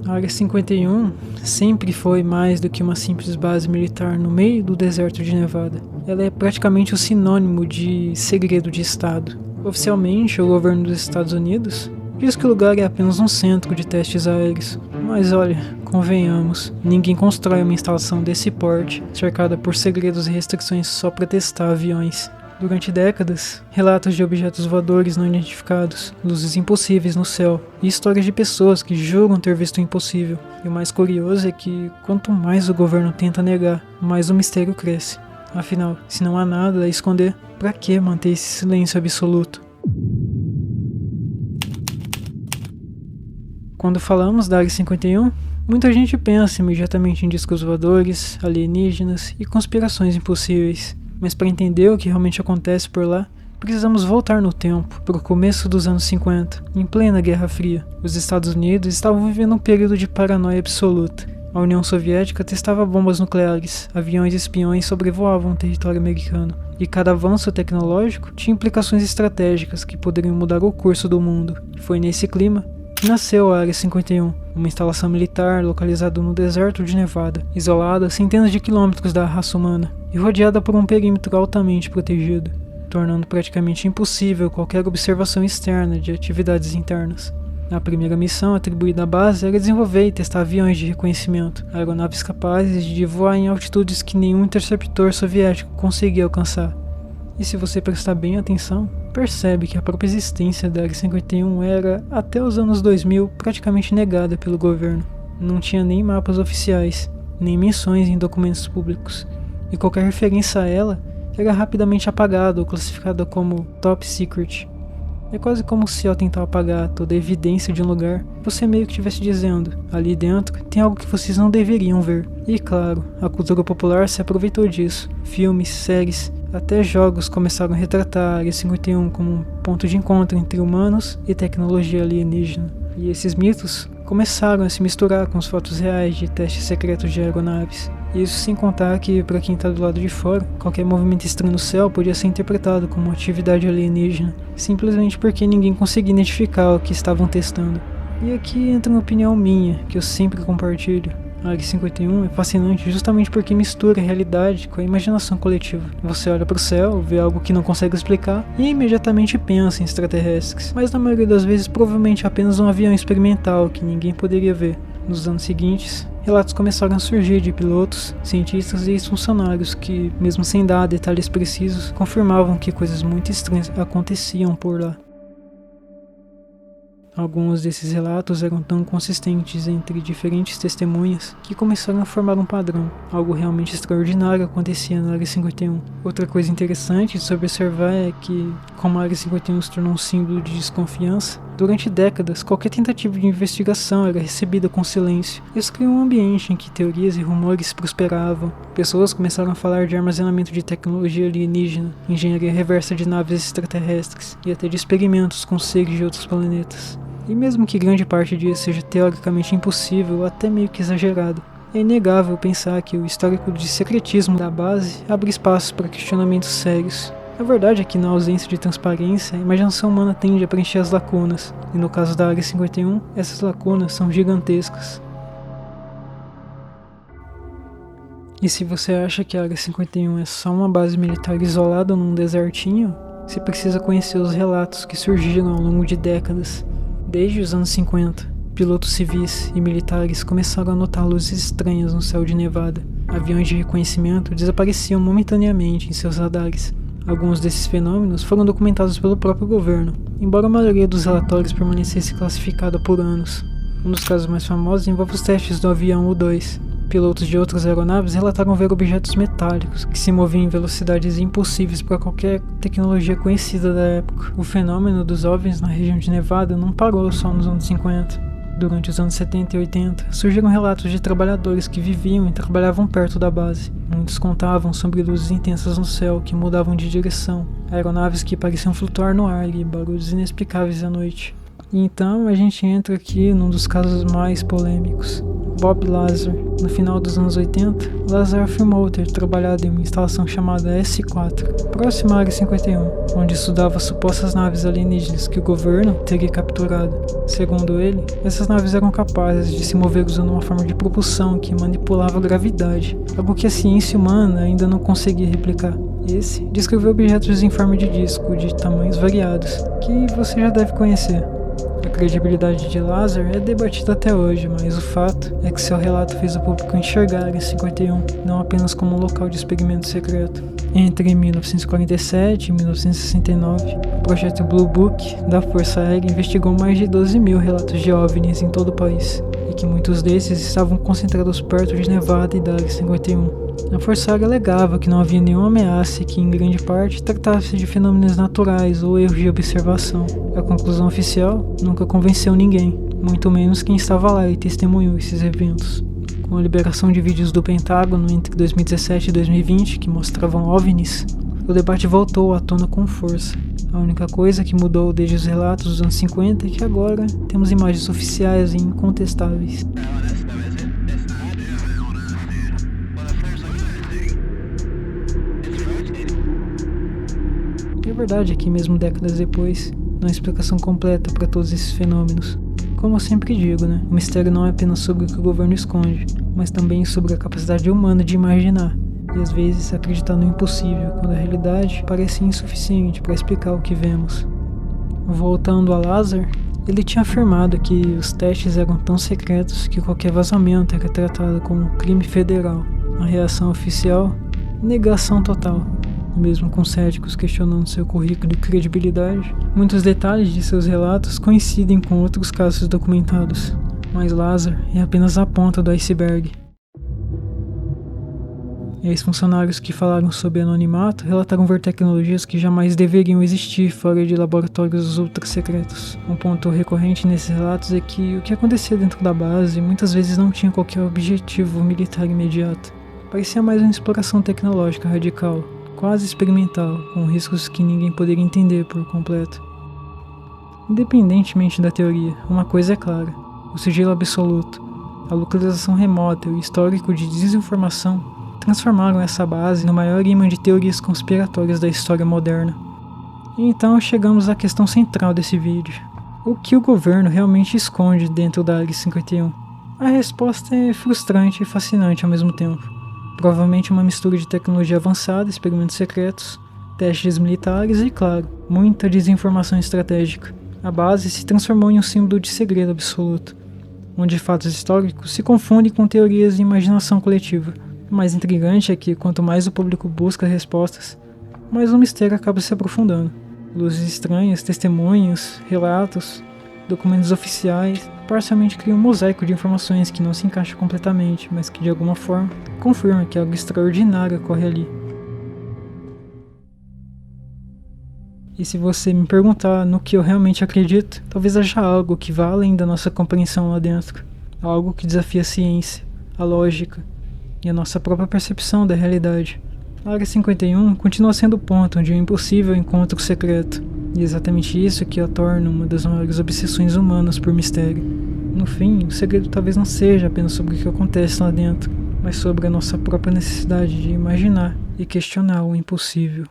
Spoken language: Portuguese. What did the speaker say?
A Área 51 sempre foi mais do que uma simples base militar no meio do deserto de Nevada. Ela é praticamente o sinônimo de segredo de Estado. Oficialmente, o governo dos Estados Unidos diz que o lugar é apenas um centro de testes aéreos. Mas olha, convenhamos, ninguém constrói uma instalação desse porte, cercada por segredos e restrições só para testar aviões. Durante décadas, relatos de objetos voadores não identificados, luzes impossíveis no céu e histórias de pessoas que juram ter visto o impossível. E o mais curioso é que, quanto mais o governo tenta negar, mais o mistério cresce. Afinal, se não há nada a esconder, pra que manter esse silêncio absoluto? Quando falamos da Área 51, muita gente pensa imediatamente em discos voadores, alienígenas e conspirações impossíveis. Mas para entender o que realmente acontece por lá, precisamos voltar no tempo, para o começo dos anos 50, em plena Guerra Fria. Os Estados Unidos estavam vivendo um período de paranoia absoluta. A União Soviética testava bombas nucleares, aviões espiões sobrevoavam o território americano, e cada avanço tecnológico tinha implicações estratégicas que poderiam mudar o curso do mundo. Foi nesse clima que nasceu a Área 51, uma instalação militar localizada no deserto de Nevada, isolada a centenas de quilômetros da raça humana e rodeada por um perímetro altamente protegido, tornando praticamente impossível qualquer observação externa de atividades internas. A primeira missão atribuída à base era desenvolver e testar aviões de reconhecimento, aeronaves capazes de voar em altitudes que nenhum interceptor soviético conseguia alcançar. E se você prestar bem atenção, percebe que a própria existência da Área 51 era, até os anos 2000, praticamente negada pelo governo. Não tinha nem mapas oficiais, nem menções em documentos públicos, e qualquer referência a ela era rapidamente apagada ou classificada como top secret. É quase como se ao tentar apagar toda a evidência de um lugar, você meio que estivesse dizendo, ali dentro tem algo que vocês não deveriam ver. E claro, a cultura popular se aproveitou disso. Filmes, séries, até jogos começaram a retratar a Área 51 como um ponto de encontro entre humanos e tecnologia alienígena. E esses mitos começaram a se misturar com os fatos reais de testes secretos de aeronaves. Isso sem contar que, para quem está do lado de fora, qualquer movimento estranho no céu podia ser interpretado como atividade alienígena, simplesmente porque ninguém conseguia identificar o que estavam testando. E aqui entra uma opinião minha, que eu sempre compartilho. A Área 51 é fascinante justamente porque mistura a realidade com a imaginação coletiva. Você olha para o céu, vê algo que não consegue explicar e imediatamente pensa em extraterrestres, mas na maioria das vezes provavelmente apenas um avião experimental que ninguém poderia ver. Nos anos seguintes, relatos começaram a surgir de pilotos, cientistas e ex-funcionários que, mesmo sem dar detalhes precisos, confirmavam que coisas muito estranhas aconteciam por lá. Alguns desses relatos eram tão consistentes entre diferentes testemunhas que começaram a formar um padrão. Algo realmente extraordinário acontecia na Área 51. Outra coisa interessante de se observar é que, como a Área 51 se tornou um símbolo de desconfiança, durante décadas qualquer tentativa de investigação era recebida com silêncio. Isso criou um ambiente em que teorias e rumores prosperavam. Pessoas começaram a falar de armazenamento de tecnologia alienígena, engenharia reversa de naves extraterrestres e até de experimentos com seres de outros planetas. E mesmo que grande parte disso seja teoricamente impossível ou até meio que exagerado, é inegável pensar que o histórico de secretismo da base abre espaço para questionamentos sérios. A verdade é que na ausência de transparência, a imaginação humana tende a preencher as lacunas, e no caso da Área 51, essas lacunas são gigantescas. E se você acha que a Área 51 é só uma base militar isolada num desertinho, você precisa conhecer os relatos que surgiram ao longo de décadas. Desde os anos 50, pilotos civis e militares começaram a notar luzes estranhas no céu de Nevada. Aviões de reconhecimento desapareciam momentaneamente em seus radares. Alguns desses fenômenos foram documentados pelo próprio governo, embora a maioria dos relatórios permanecesse classificada por anos. Um dos casos mais famosos envolve os testes do avião U-2. Pilotos de outras aeronaves relataram ver objetos metálicos que se moviam em velocidades impossíveis para qualquer tecnologia conhecida da época. O fenômeno dos OVNIs na região de Nevada não parou só nos anos 50. Durante os anos 70 e 80, surgiram relatos de trabalhadores que viviam e trabalhavam perto da base. Muitos contavam sobre luzes intensas no céu que mudavam de direção, aeronaves que pareciam flutuar no ar e barulhos inexplicáveis à noite. E então a gente entra aqui num dos casos mais polêmicos. Bob Lazar. No final dos anos 80, Lazar afirmou ter trabalhado em uma instalação chamada S4, próxima à Área 51, onde estudava supostas naves alienígenas que o governo teria capturado. Segundo ele, essas naves eram capazes de se mover usando uma forma de propulsão que manipulava a gravidade, algo que a ciência humana ainda não conseguia replicar. Esse descreveu objetos em forma de disco de tamanhos variados, que você já deve conhecer. A credibilidade de Lazar é debatida até hoje, mas o fato é que seu relato fez o público enxergar a Área 51 não apenas como um local de experimento secreto. Entre 1947 e 1969, o projeto Blue Book da Força Aérea investigou mais de 12 mil relatos de OVNIs em todo o país, e que muitos desses estavam concentrados perto de Nevada e da Área 51. A Força Aérea alegava que não havia nenhuma ameaça e que, em grande parte, tratava-se de fenômenos naturais ou erros de observação. A conclusão oficial nunca convenceu ninguém, muito menos quem estava lá e testemunhou esses eventos. Com a liberação de vídeos do Pentágono entre 2017 e 2020 que mostravam OVNIs, o debate voltou à tona com força. A única coisa que mudou desde os relatos dos anos 50 é que agora temos imagens oficiais e incontestáveis. E a verdade é que mesmo décadas depois, não há explicação completa para todos esses fenômenos. Como eu sempre digo, né? O mistério não é apenas sobre o que o governo esconde, mas também sobre a capacidade humana de imaginar, e às vezes acreditar no impossível, quando a realidade parece insuficiente para explicar o que vemos. Voltando a Lazar, ele tinha afirmado que os testes eram tão secretos que qualquer vazamento era tratado como um crime federal. A reação oficial? Negação total. Mesmo com céticos questionando seu currículo e credibilidade, muitos detalhes de seus relatos coincidem com outros casos documentados, mas Lazar é apenas a ponta do iceberg. Ex-funcionários que falaram sob anonimato relataram ver tecnologias que jamais deveriam existir fora de laboratórios ultra-secretos. Um ponto recorrente nesses relatos é que o que acontecia dentro da base muitas vezes não tinha qualquer objetivo militar imediato. Parecia mais uma exploração tecnológica radical, quase experimental, com riscos que ninguém poderia entender por completo. Independentemente da teoria, uma coisa é clara: o sigilo absoluto, a localização remota e o histórico de desinformação transformaram essa base no maior imã de teorias conspiratórias da história moderna. E então chegamos à questão central desse vídeo: o que o governo realmente esconde dentro da Área 51? A resposta é frustrante e fascinante ao mesmo tempo. Provavelmente uma mistura de tecnologia avançada, experimentos secretos, testes militares e, claro, muita desinformação estratégica. A base se transformou em um símbolo de segredo absoluto, onde fatos históricos se confundem com teorias e imaginação coletiva. O mais intrigante é que, quanto mais o público busca respostas, mais o mistério acaba se aprofundando. Luzes estranhas, testemunhos, relatos, documentos oficiais, parcialmente criam um mosaico de informações que não se encaixa completamente, mas que de alguma forma confirma que algo extraordinário ocorre ali. E se você me perguntar no que eu realmente acredito, talvez haja algo que vá além da nossa compreensão lá dentro. Algo que desafia a ciência, a lógica e a nossa própria percepção da realidade. A Área 51 continua sendo o ponto onde é impossível encontro secreto. E é exatamente isso que a torna uma das maiores obsessões humanas por mistério. No fim, o segredo talvez não seja apenas sobre o que acontece lá dentro, mas sobre a nossa própria necessidade de imaginar e questionar o impossível.